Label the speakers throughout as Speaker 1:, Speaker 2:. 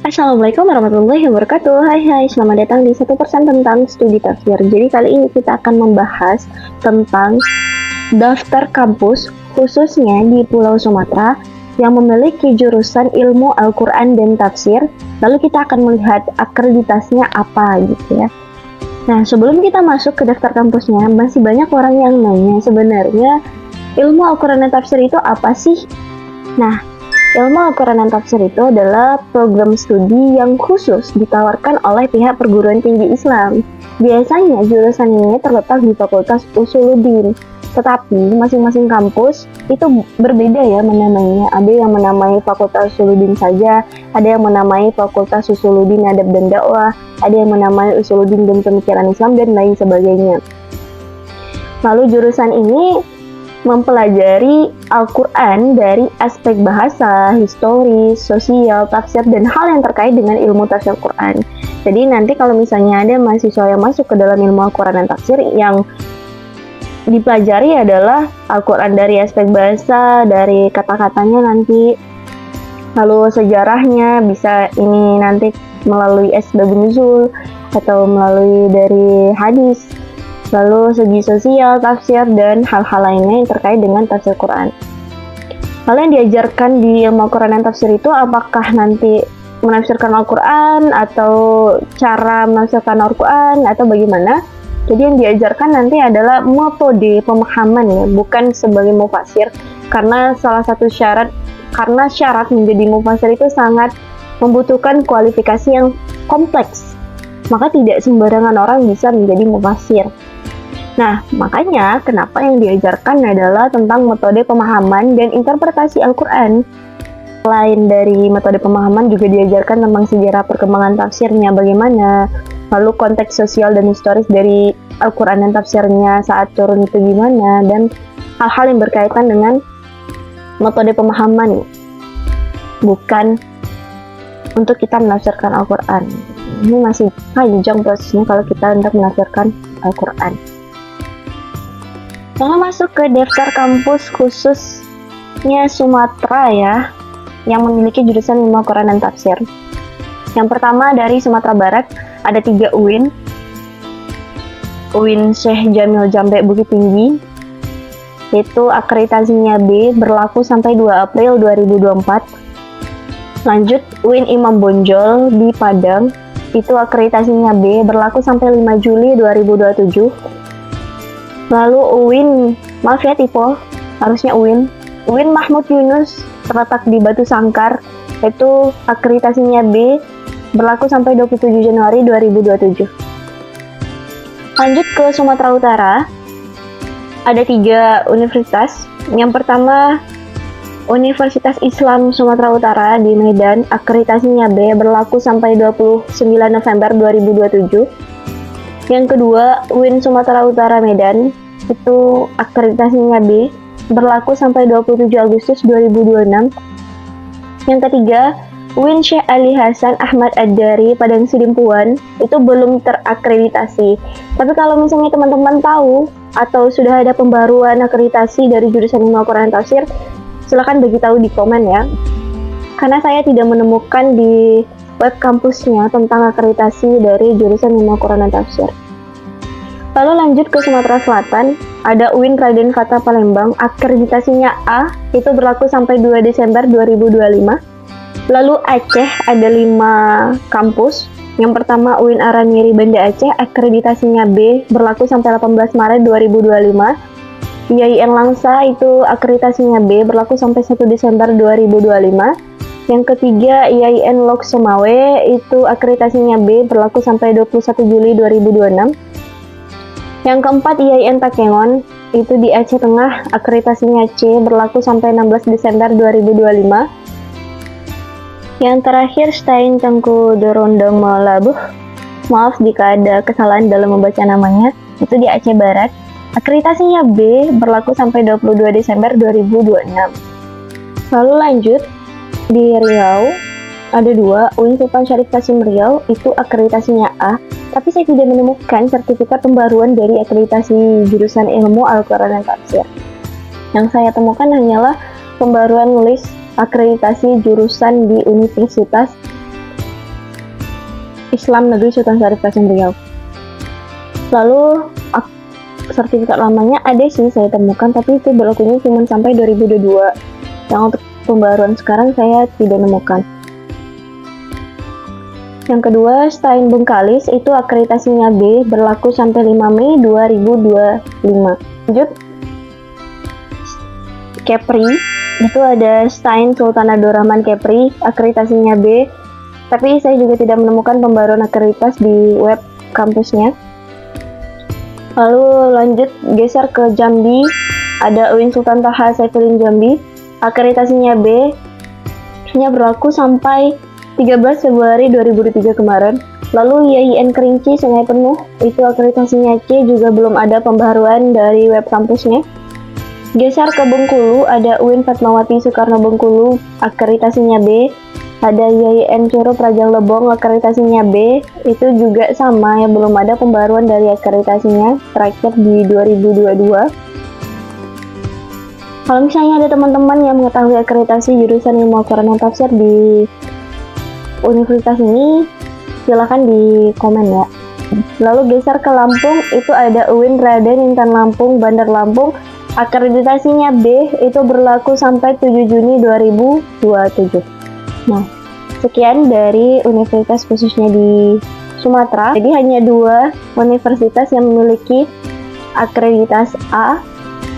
Speaker 1: Assalamualaikum warahmatullahi wabarakatuh. Hai, selamat datang di 1% tentang studi tafsir. Jadi kali ini kita akan membahas tentang daftar kampus khususnya di Pulau Sumatera yang memiliki jurusan ilmu Al-Quran dan tafsir. Lalu kita akan melihat akreditasinya apa gitu ya. Nah, sebelum kita masuk ke daftar kampusnya, masih banyak orang yang nanya sebenarnya ilmu Al-Quran dan tafsir itu apa sih? Nah, ilmu Al-Quran dan tafsir itu adalah program studi yang khusus ditawarkan oleh pihak perguruan tinggi Islam. Biasanya jurusan ini terletak di Fakultas Usuluddin, tetapi masing-masing kampus itu berbeda ya menamainya. Ada yang menamai Fakultas Usuluddin saja, ada yang menamai Fakultas Usuluddin Adab dan Dakwah, ada yang menamai Usuluddin dan Pemikiran Islam, dan lain sebagainya. Lalu jurusan ini mempelajari Al-Quran dari aspek bahasa, historis, sosial, tafsir, dan hal yang terkait dengan ilmu tafsir Quran. Jadi nanti kalau misalnya ada mahasiswa yang masuk ke dalam ilmu Al-Quran dan tafsir, yang dipelajari adalah Al-Quran dari aspek bahasa, dari kata-katanya nanti, lalu sejarahnya bisa ini nanti melalui asbabun nuzul atau melalui dari hadis, lalu segi sosial, tafsir, dan hal-hal lainnya yang terkait dengan tafsir Quran. Lalu yang diajarkan di ilmu Al-Quran dan tafsir itu apakah nanti menafsirkan Al-Quran atau cara menafsirkan Al-Quran atau bagaimana? Jadi yang diajarkan nanti adalah metode pemahaman ya, bukan sebagai mufasir, karena salah satu syarat menjadi mufasir itu sangat membutuhkan kualifikasi yang kompleks. Maka tidak sembarangan orang bisa menjadi mufasir. Nah, makanya kenapa yang diajarkan adalah tentang metode pemahaman dan interpretasi Al-Quran. Selain dari metode pemahaman juga diajarkan tentang sejarah perkembangan tafsirnya bagaimana, lalu konteks sosial dan historis dari Al-Quran dan tafsirnya saat turun itu gimana, dan hal-hal yang berkaitan dengan metode pemahaman, bukan untuk kita menafsirkan Al-Quran. Ini masih panjang prosesnya kalau kita hendak menafsirkan Al-Quran. Lalu masuk ke daftar kampus khususnya Sumatera ya, yang memiliki jurusan ilmu Al-Quran dan tafsir. Yang pertama dari Sumatera Barat, ada 3 UIN. UIN Syekh Jamil Jambe Bukit Tinggi, itu akreditasinya B, berlaku sampai 2 April 2024. Lanjut, UIN Imam Bonjol di Padang, itu akreditasinya B, berlaku sampai 5 Juli 2027. Lalu UIN Mahmud Yunus terletak di Batu Sangkar, itu akreditasinya B, berlaku sampai 27 Januari 2027. Lanjut ke Sumatera Utara, ada 3 universitas. Yang pertama, Universitas Islam Sumatera Utara di Medan, akreditasinya B, berlaku sampai 29 November 2027. Yang kedua, UIN Sumatera Utara Medan, itu akreditasinya B, berlaku sampai 27 Agustus 2026. Yang ketiga, UIN Syekh Ali Hasan Ahmad Ad-Dari Padang Sidimpuan, itu belum terakreditasi. Tapi kalau misalnya teman-teman tahu atau sudah ada pembaruan akreditasi dari jurusan ilmu Al-Quran dan tafsir, silakan bagi tahu di komen ya. Karena saya tidak menemukan di web kampusnya tentang akreditasi dari jurusan ilmu Al-Quran dan tafsir. Lalu lanjut ke Sumatera Selatan, ada UIN Raden Fatah Palembang, akreditasinya A, itu berlaku sampai 2 Desember 2025. Lalu Aceh, ada 5 kampus. Yang pertama UIN Aramiri Banda Aceh, akreditasinya B, berlaku sampai 18 Maret 2025. IAIN Langsa, itu akreditasinya B, berlaku sampai 1 Desember 2025. Yang ketiga IAIN Lok Sumawe, itu akreditasinya B, berlaku sampai 21 Juli 2026. Yang keempat IAIN Takengon, itu di Aceh Tengah, akreditasinya C, berlaku sampai 16 Desember 2025. Yang terakhir Stein Tengku Dorondong Malabuh, maaf jika ada kesalahan dalam membaca namanya, itu di Aceh Barat, akreditasinya B, berlaku sampai 22 Desember 2026. Lalu lanjut, di Riau, ada 2, UIN Sultan Syarif Kasim Riau, itu akreditasinya A, tapi saya tidak menemukan sertifikat pembaruan dari akreditasi jurusan ilmu Al-Quran dan tafsir. Yang saya temukan hanyalah pembaruan list akreditasi jurusan di Universitas Islam Negeri Sultan Syarif Kasim Riau. Lalu sertifikat lamanya ada sih saya temukan, tapi itu berlakunya cuma sampai 2022. Yang untuk pembaruan sekarang saya tidak menemukan. Yang kedua, Stein Bengkalis itu akreditasinya B, berlaku sampai 5 Mei 2025. Lanjut, Kepri, itu ada Stein Sultan Abdurrahman Kepri, akreditasinya B, tapi saya juga tidak menemukan pembaruan akreditas di web kampusnya. Lalu lanjut geser ke Jambi, ada UIN Sultan Taha Saifuddin Jambi, akreditasinya B, hanya berlaku sampai 13 Februari 2003 kemarin. Lalu YIN Kerinci Sungai Penuh, itu akreditasinya C, juga belum ada pembaruan dari web kampusnya. Geser ke Bengkulu, ada UIN Fatmawati Soekarno Bengkulu, akreditasinya B. Ada YIN Curo Prajang Lebong, akreditasinya B, itu juga sama, yang belum ada pembaruan dari akreditasinya, terakhir di 2022. Kalau misalnya ada teman-teman yang mengetahui akreditasi jurusan Ilmu Al-Quran dan Tafsir di universitas ini, silahkan di komen ya. Lalu geser ke Lampung, itu ada UIN Raden Intan Lampung, Bandar Lampung, akreditasinya B, itu berlaku sampai 7 Juni 2027. Nah, sekian dari universitas khususnya di Sumatera. Jadi hanya 2 universitas yang memiliki akreditas A.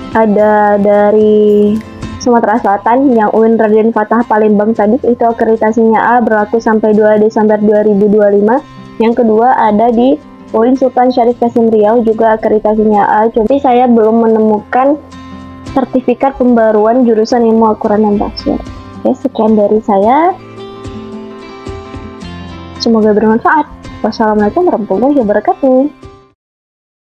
Speaker 1: Ada dari Sumatera Selatan yang UIN Raden Fatah Palembang tadi, itu akreditasinya A, berlaku sampai 2 Desember 2025. Yang kedua ada di UIN Sultan Syarif Kasim Riau, juga akreditasinya A. Tapi saya belum menemukan sertifikat pembaruan jurusan Ilmu Al-Quran dan Tafsir. Oke, sekian dari saya. Semoga bermanfaat. Wassalamualaikum warahmatullahi wabarakatuh.